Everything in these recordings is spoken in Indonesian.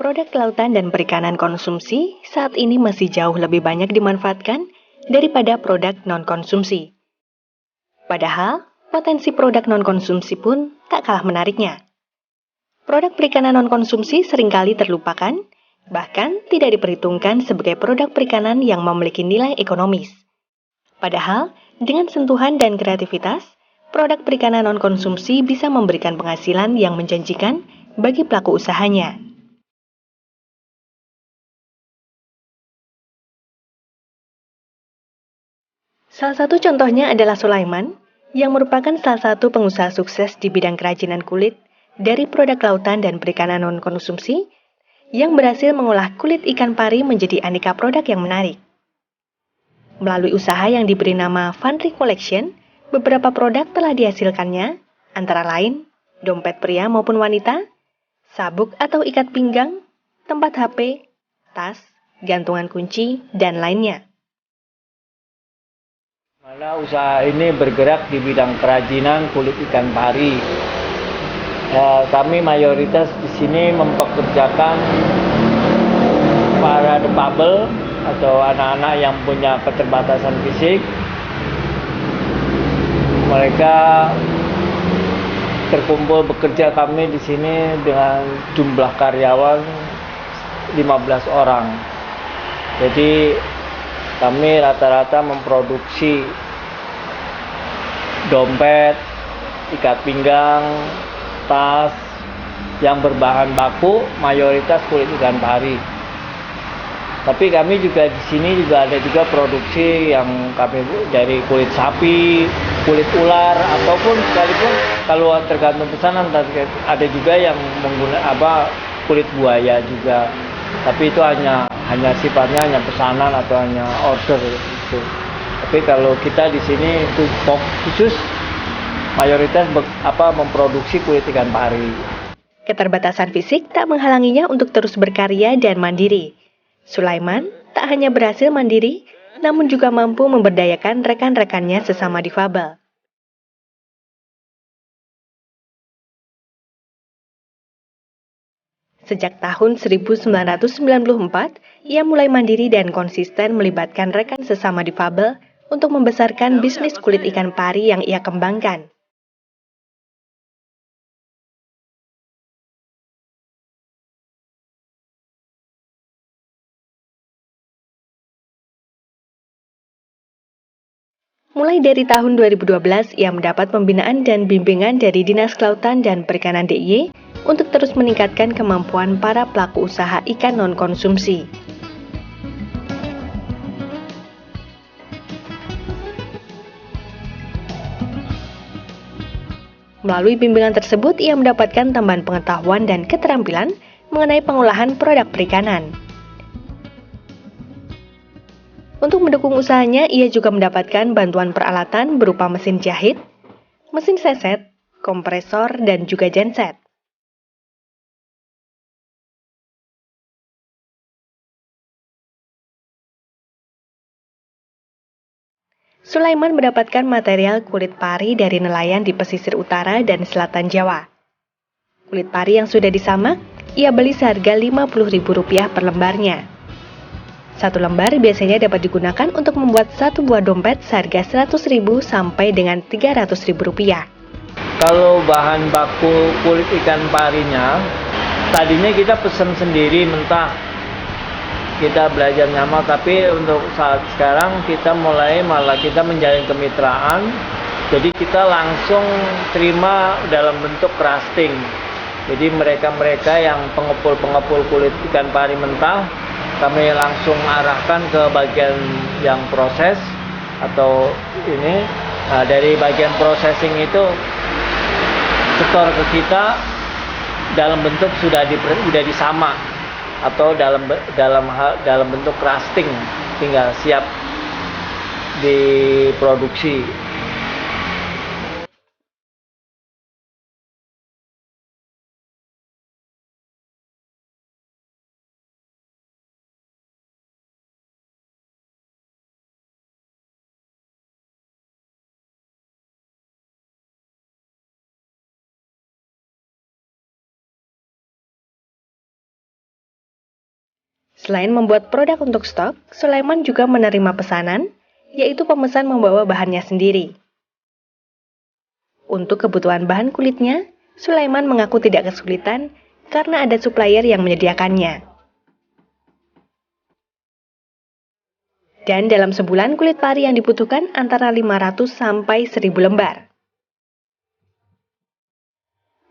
Produk kelautan dan perikanan konsumsi saat ini masih jauh lebih banyak dimanfaatkan daripada produk non-konsumsi. Padahal, potensi produk non-konsumsi pun tak kalah menariknya. Produk perikanan non-konsumsi seringkali terlupakan, bahkan tidak diperhitungkan sebagai produk perikanan yang memiliki nilai ekonomis. Padahal, dengan sentuhan dan kreativitas, produk perikanan non-konsumsi bisa memberikan penghasilan yang menjanjikan bagi pelaku usahanya. Salah satu contohnya adalah Sulaiman, yang merupakan salah satu pengusaha sukses di bidang kerajinan kulit dari produk lautan dan perikanan non-konsumsi yang berhasil mengolah kulit ikan pari menjadi aneka produk yang menarik. Melalui usaha yang diberi nama Funry Collection, beberapa produk telah dihasilkannya, antara lain dompet pria maupun wanita, sabuk atau ikat pinggang, tempat HP, tas, gantungan kunci, dan lainnya. Mana usaha ini bergerak di bidang kerajinan kulit ikan pari. Kami mayoritas di sini mempekerjakan para defable atau anak-anak yang punya keterbatasan fisik. Mereka terkumpul bekerja kami di sini dengan jumlah karyawan 15 orang. Jadi kami rata-rata memproduksi dompet, ikat pinggang, tas yang berbahan baku mayoritas kulit ikan pari. Tapi kami juga di sini ada juga produksi yang kami dari kulit sapi, kulit ular ataupun sekalipun kalau tergantung pesanan ada juga yang menggunakan kulit buaya juga. Tapi itu hanya sifatnya hanya pesanan atau hanya order gitu. Tapi kalau kita di sini itu khusus mayoritas memproduksi kulit ikan pari. Keterbatasan fisik tak menghalanginya untuk terus berkarya dan mandiri. Sulaiman tak hanya berhasil mandiri, namun juga mampu memberdayakan rekan-rekannya sesama difabel. Sejak tahun 1994, ia mulai mandiri dan konsisten melibatkan rekan sesama difabel untuk membesarkan bisnis kulit ikan pari yang ia kembangkan. Mulai dari tahun 2012, ia mendapat pembinaan dan bimbingan dari Dinas Kelautan dan Perikanan DIY untuk terus meningkatkan kemampuan para pelaku usaha ikan non-konsumsi. Melalui bimbingan tersebut, ia mendapatkan tambahan pengetahuan dan keterampilan mengenai pengolahan produk perikanan. Untuk mendukung usahanya, ia juga mendapatkan bantuan peralatan berupa mesin jahit, mesin seset, kompresor, dan juga genset. Sulaiman mendapatkan material kulit pari dari nelayan di pesisir utara dan selatan Jawa. Kulit pari yang sudah disamak, ia beli seharga Rp50.000 per lembarnya. Satu lembar biasanya dapat digunakan untuk membuat satu buah dompet seharga Rp100.000 sampai dengan Rp300.000. Kalau bahan baku kulit ikan parinya, tadinya kita pesan sendiri mentah. Kita belajar nyamak, tapi untuk saat sekarang kita malah kita menjalin kemitraan. Jadi kita langsung terima dalam bentuk crusting. Jadi mereka-mereka yang pengepul kulit ikan pari mentah, kami langsung arahkan ke bagian yang proses atau ini. Nah, dari bagian processing itu setor ke kita dalam bentuk sudah disamak atau dalam bentuk crusting, tinggal siap diproduksi. Selain membuat produk untuk stok, Sulaiman juga menerima pesanan, yaitu pemesan membawa bahannya sendiri. Untuk kebutuhan bahan kulitnya, Sulaiman mengaku tidak kesulitan karena ada supplier yang menyediakannya. Dan dalam sebulan kulit pari yang dibutuhkan antara 500 sampai 1000 lembar.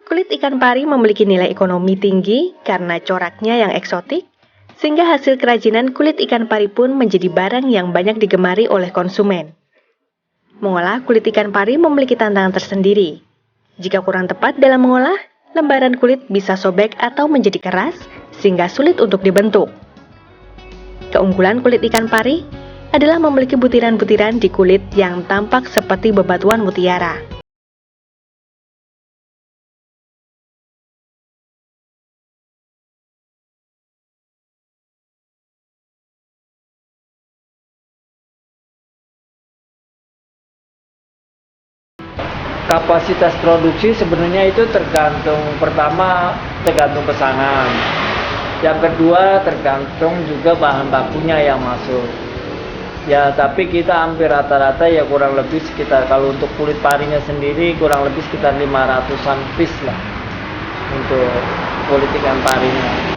Kulit ikan pari memiliki nilai ekonomi tinggi karena coraknya yang eksotik, sehingga hasil kerajinan kulit ikan pari pun menjadi barang yang banyak digemari oleh konsumen. Mengolah kulit ikan pari memiliki tantangan tersendiri. Jika kurang tepat dalam mengolah, lembaran kulit bisa sobek atau menjadi keras, sehingga sulit untuk dibentuk. Keunggulan kulit ikan pari adalah memiliki butiran-butiran di kulit yang tampak seperti bebatuan mutiara. Kapasitas produksi sebenarnya itu tergantung pesanan. Yang kedua tergantung juga bahan bakunya yang masuk. Ya, tapi kita hampir rata-rata ya kurang lebih sekitar, kalau untuk kulit parinya sendiri kurang lebih sekitar 500-an piece lah untuk kulit ikan parinya.